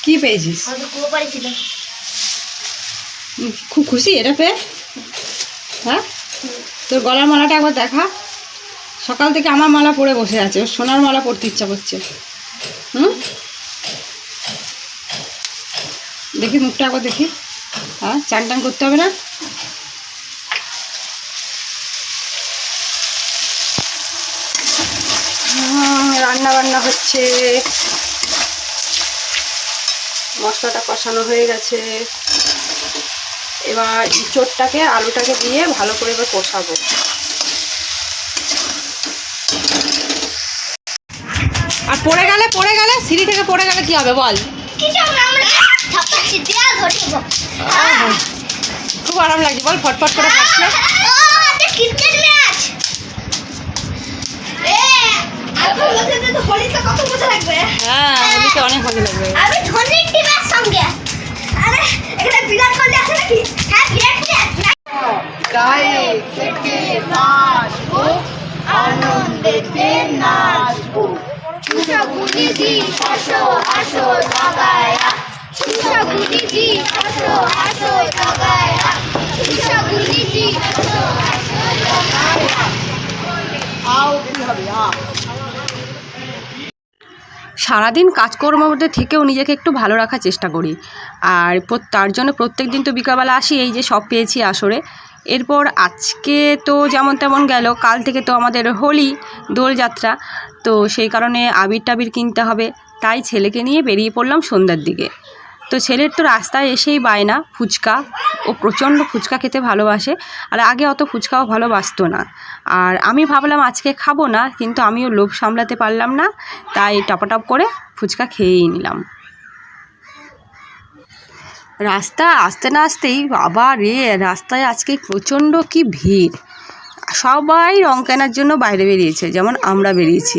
কি পেয়েছিস? খুব খুশি এটা পেয়ে? হ্যাঁ, তোর গলার মালাটা একবার দেখা। সকাল থেকে আমার মালা পরে বসে আছে, ওর সোনার মালা পরতে ইচ্ছা করছে। দেখি মুখটা একবার দেখি। হ্যাঁ, চান টান করতে হবে না? রান্না বান্না হচ্ছে, মশলাটা কষানো হয়ে গেছে। এবার ইঁচড়টাকে আলুটাকে দিয়ে ভালো করে এবার কষাবো। আর পড়ে গেলে সিঁড়ি থেকে পড়ে গেলে কি হবে বল? খুব আরাম লাগছে বল, ফটফট করে খাচ্ছে। হ্যাঁ, হোলিতে অনেক মজা লাগবে। সারাদিন কাজকর্মের মধ্যে থেকেও নিজেকে একটু ভালো রাখার চেষ্টা করি। আর তার জন্য প্রত্যেক দিন তো বিকালবেলা আসি, এই যে সব পেয়েছি আসরে। এরপর আজকে তো যেমন তেমন গেল, কাল থেকে তো আমাদের হোলি, দোলযাত্রা। তো সেই কারণে আবির টাবির কিনতে হবে, তাই ছেলেকে নিয়ে বেরিয়ে পড়লাম সন্ধ্যার দিকে। তো ছেলের তো রাস্তায় এসেই বায়না ফুচকা, ও প্রচণ্ড ফুচকা খেতে ভালোবাসে। আর আগে অত ফুচকাও ভালোবাসতো না। আর আমি ভাবলাম আজকে খাবো না, কিন্তু আমিও লোভ সামলাতে পারলাম না, তাই টপাটপ করে ফুচকা খেয়েই নিলাম। রাস্তা আসতে না আসতেই বাবা রে, রাস্তায় আজকে প্রচণ্ড কি ভিড়। সবাই রং কেনার জন্য বাইরে বেরিয়েছে, যেমন আমরা বেরিয়েছি।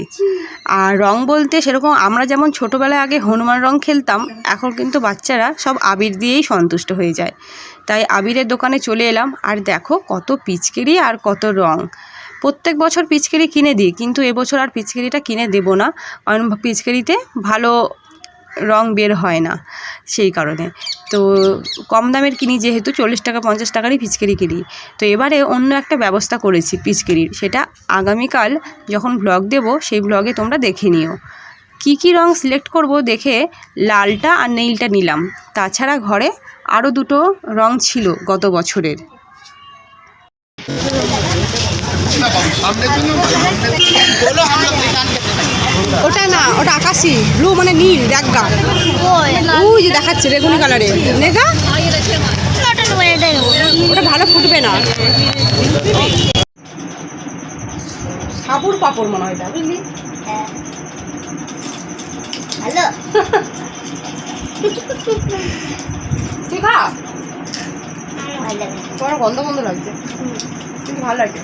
আর রং বলতে সেরকম আমরা যেমন ছোটোবেলায় আগে হনুমান রং খেলতাম, এখন কিন্তু বাচ্চারা সব আবির দিয়েই সন্তুষ্ট হয়ে যায়। তাই আবিরের দোকানে চলে এলাম। আর দেখো কত পিচকারি আর কত রং। প্রত্যেক বছর পিচকারি কিনে দিই, কিন্তু এবছর আর পিচকারিটা কিনে দেবো না, কারণ পিচকারিতে ভালো রং বের হয় না, সেই কারণে। তো কম দামের কিনি, যেহেতু 40 টাকা 50 টাকারই পিচকারি কিনি। তো এবারে অন্য একটা ব্যবস্থা করেছি পিচকারির, সেটা আগামীকাল যখন ব্লগ দেব সেই ব্লগে তোমরা দেখে নিও। কি রং সিলেক্ট করব দেখে লালটা আর নীলটা নিলাম। তাছাড়া ঘরে আরও দুটো রং ছিল গত বছরের। ওটা না, ওটা আকাশি ব্লু, মানে নীল। দেখ গা, ওই যে দেখাচ্ছে বেগুনি কালারে। নেগা ওটা ভালো ফুটবে না। সাবুর পাপড় মনে হয়, বুঝলি? হ্যালো ঠিক আছে, তোমার গন্ধ গন্ধ লাগছে, কিন্তু ভালো লাগে।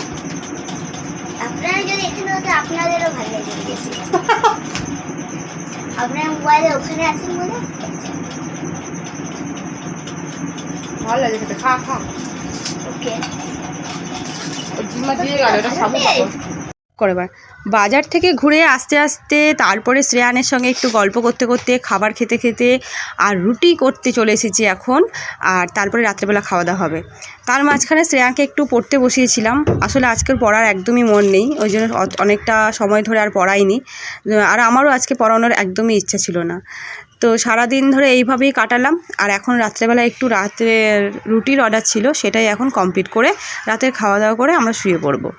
আপনারা যদি এখানে হতো আপনাদেরও ভালো লাগে। আপনার মোবাইলে ওখানে আছেন বলে ভালো লাগে খেতে। খা খা। ওকে, জিম্মা দিয়ে গেল এটা সাবু করে। বাজার থেকে ঘুরে আসতে আসতে তারপরে শ্রেয়ানের সঙ্গে একটু গল্প করতে করতে, খাবার খেতে খেতে আর রুটি করতে চলে এসেছি এখন। আর তারপরে রাত্রেবেলা খাওয়া দাওয়া হবে। তার মাঝখানে শ্রেয়াকে একটু পড়তে বসিয়েছিলাম। আসলে আজকের পড়ার একদমই মন নেই, ওই জন্য অনেকটা সময় ধরে আর পড়াইনি। আর আমারও আজকে পড়ানোর একদমই ইচ্ছা ছিল না। তো সারাদিন ধরে এইভাবেই কাটালাম। আর এখন রাত্রেবেলা একটু রাতের রুটির অর্ডার ছিল, সেটাই এখন কমপ্লিট করে রাতের খাওয়া দাওয়া করে আমরা শুয়ে পড়বো।